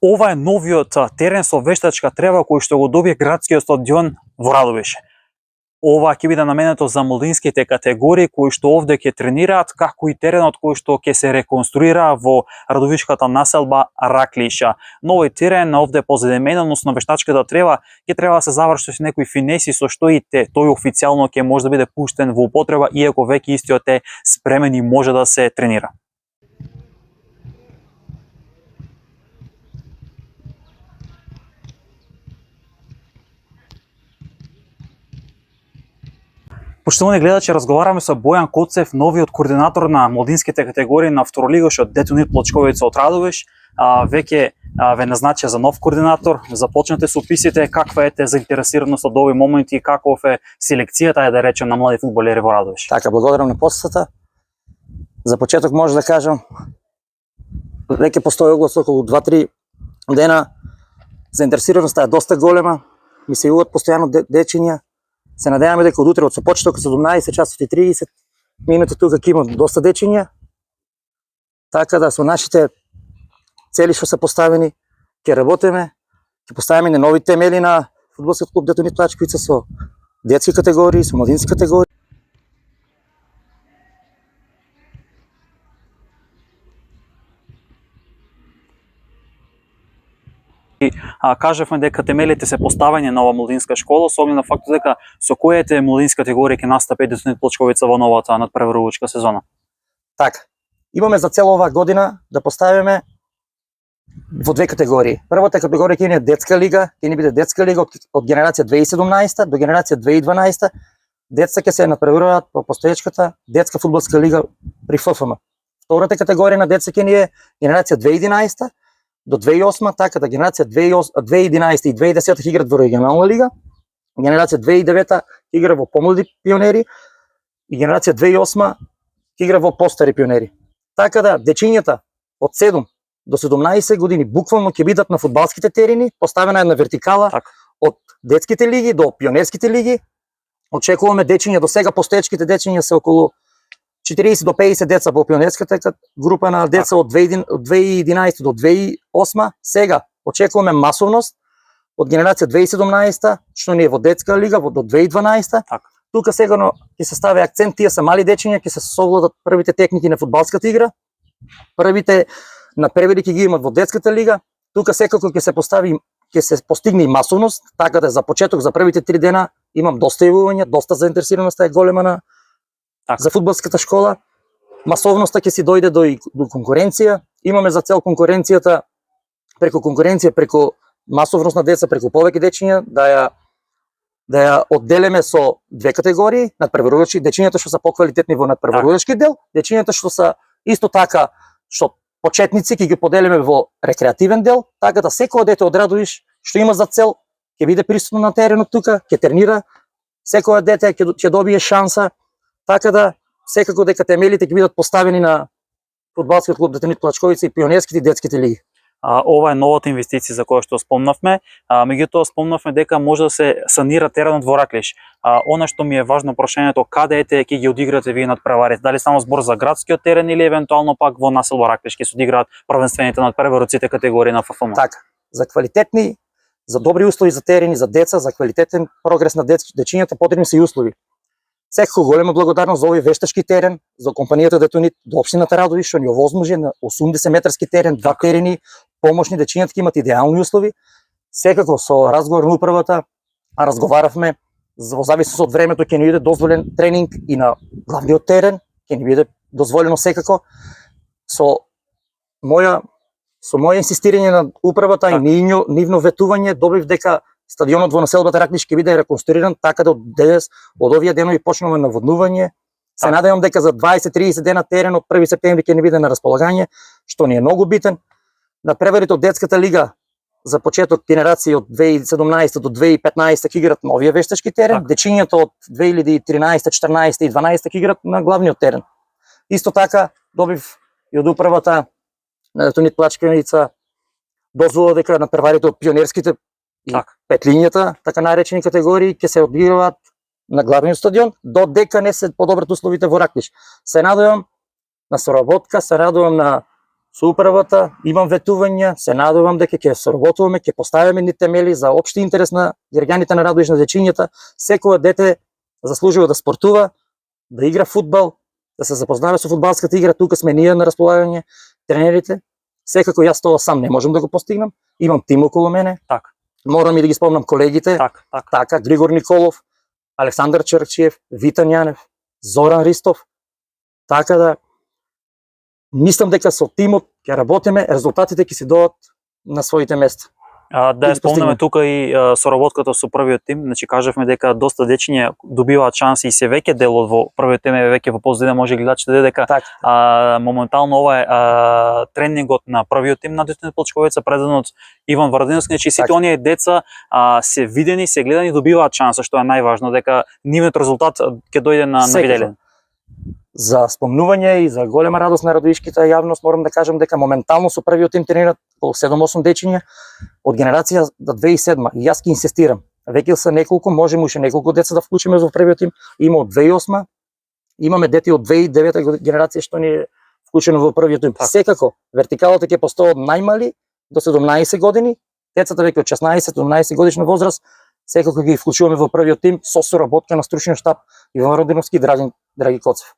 Ова е новиот терен со вештачка трева кој што го добие градскиот стадион во Радовиш. Ова ќе биде наменето за младинските категории кои што овде ќе тренираат, како и теренот кој што ќе се реконструира во радовишката населба Раклиша. Новој терен овде по задемененост на вештачката трева ќе треба да се заврши со некои финеси со што и тој официјално ќе може да биде пуштен во употреба, иако веќе истиот е спремен и може да се тренира. Поштовани гледачи, разговараме со Бојан Коцев, новиот координатор на младинските категории на второлигошот Детонит Плочковица од Радовиш. Веќе ве назначија за нов координатор. Започнете со описите, каква е заинтересираност од овој момент и каков е селекцијата, да речем, на млади фудбалери во Радовиш. Така, благодарам на посетата. За почеток може да кажам, веќе постои оглас околу 2-3 дена. Заинтересираноста е доста голема. Ми се јавуваат постојано дечиња. Се надеваме дека од утре, од почеток 17 часот и 30 минути тука ќе има доста дечиња. Така да со нашите цели што се поставени, ќе работиме, ќе поставиме нови темели на фудбалскиот клуб Детонит Плачковица со детски категории, со младински категории. Кажавме дека темелите се поставени на оваа младинска школа, со оглед на фактот дека со коите младински категории ќе настапи Детонит Плочковица во новата надпреварувачка сезона. Така, имаме за цела оваа година да поставиме во две категории. Првата категорија ќе е детска лига, ќе ни биде детска лига од генерација 2017 до генерација 2012. Деца ќе се надпреваруваат по постоечката детска фудбалска лига при ФФМ. Втората категорија на деца ќе ни е генерација 2011 до 2008, така да генерација 2011 и 2010 ќе играат во регионална лига, генерација 2009 ќе игра во помлади пионери и генерација 2008 ќе игра во постари пионери. Така да дечињата од 7 до 17 години буквално ќе бидат на фудбалските терени, поставена една вертикала од детските лиги до пионерските лиги. Очекуваме дечиња, до сега постоечките дечиња се околу 40 до 50 деца во пионерската група на деца од 2011 до 2008. Сега очекуваме масовност од генерација 2017, што не е во детска лига, до 2012. Тука сегурно ќе се стави акцент, тие се мали дечиња, ќе се совладат првите техники на фудбалската игра. Првите напревари ќе ги имат во детската лига. Тука секако ќе се постави, ќе се постигне и масовност, така да за почеток, за првите 3 дена имам доста јавувања, доста заинтересираност е голема за фудбалската школа. Масовноста ќе си дојде до конкуренција. Имаме за цел конкуренцијата, преку масовност на деца, преку повеќе дечиња, да ја одделиме со две категории, надпреварувачки, дечињата што се поквалитетни во надпреварувачки дел, дечињата што се исто така што почетници ќе ги поделиме во рекреативен дел, така да секој дете од Радовиш што има за цел ќе биде присутно на теренот тука, ќе тренира, секој дете ќе добие шанса. Така да, секако дека темелите ќе бидат поставени на фудбалскиот клуб Детонит Плачковица и пионерските и детските лиги. Ова е новата инвестиција за која што спомнавме, меѓутоа спомнавме дека може да се санира теренот во Раклиш. Она што ми е важно прашањето, каде ќе ги одиграте вие надпреварите? Дали само збор за градскиот терен или евентуално пак во населба Раклиш ќе се одиграат првенствените надпреваруците категории на ФФМ? Така, за квалитетни, за добри услови за терени, за деца, за квалитетен прогрес на дечињата потребни се и услови. Секако голема благодарност за овој вештачки терен, за компанијата Детонит, до општината Радовиш што ни овозможи на 80 метарски терен, два терени, помошни, дечињата ќе имат идеални услови. Секако со разговор на управата разговаравме, во зависност од времето ќе ни биде дозволен тренинг и на главниот терен, ќе ни биде дозволено секако. Со моје инсистирање на управата и нивно ветување добив дека стадионот во населбата Раклиш ќе биде реконструиран, така да од овие денови почнуваме наводнување. Се надевам дека за 20-30 дена терен од 1 септември ќе ни биде на располагање, што ни е многу битен. Надпреварите од детската лига за почеток генерација од 2017 до 2015 ќе играат новија вештачки терен, дечињата од 2013, 14 и 12 ќе играат на главниот терен. Исто така добив и од управата на Детонит Плачковица дозвола дека надпреварите од пионерските и петлињата, така наречени категории, ќе се одиграат на главниот стадион, додека не се подобрат условите во Раклиш. Се надевам на соработка, се радувам на со управата, имам ветувања, се надевам дека ќе соработуваме, ќе поставиме ни темели за општи интерес на граѓаните на Радовиш, на дечињата. Секој дете заслужува да спортува, да игра фудбал, да се запознава со фудбалската игра. Тука сме ние на располагање, тренерите. Секако јас тоа сам не можам да го постигнам. Имам тим околу мене. Така. Морам и да ги спомнам колегите. Така, Григор Николов, Александар Чрчиев, Витан Јанев, Зоран Ристов. Така да мислам дека со тимот ќе работиме, резултатите ќе се дојдат на своите места. Да ја спомнеме тука и соработката со првиот тим. Значи кажавме дека доста дечиња добиваат шанси и се веќе делот во првиот тим, е веќе во позадина може гледачите да дека моментално ова е тренингот на првиот тим на Детинот Плачковица, предаден од Иван Варадиновски. Значи сите оние деца се видени, се гледани, добиваат шанса, што е најважно, дека нивниот резултат ќе дојде на виделен. За спомнување и за голема радост на радоишката јавност морам да кажам дека моментално со првиот тим тренират околу 7-8 дечиња од генерација до 2007. И јас ќе инсистирам. Веќе се неколку, можеме уште неколку деца да вклучиме во првиот тим. Има од 2008, имаме дете од 2009 генерација што ни е вклучено во првиот тим. Секако вертикалата ќе постои од најмали до 17 години, децата веќе од 16 до 17 годишна возраст, секако ги вклучуваме во првиот тим со соработка на стручниот штаб Иван Родиновски и Драги Коцев.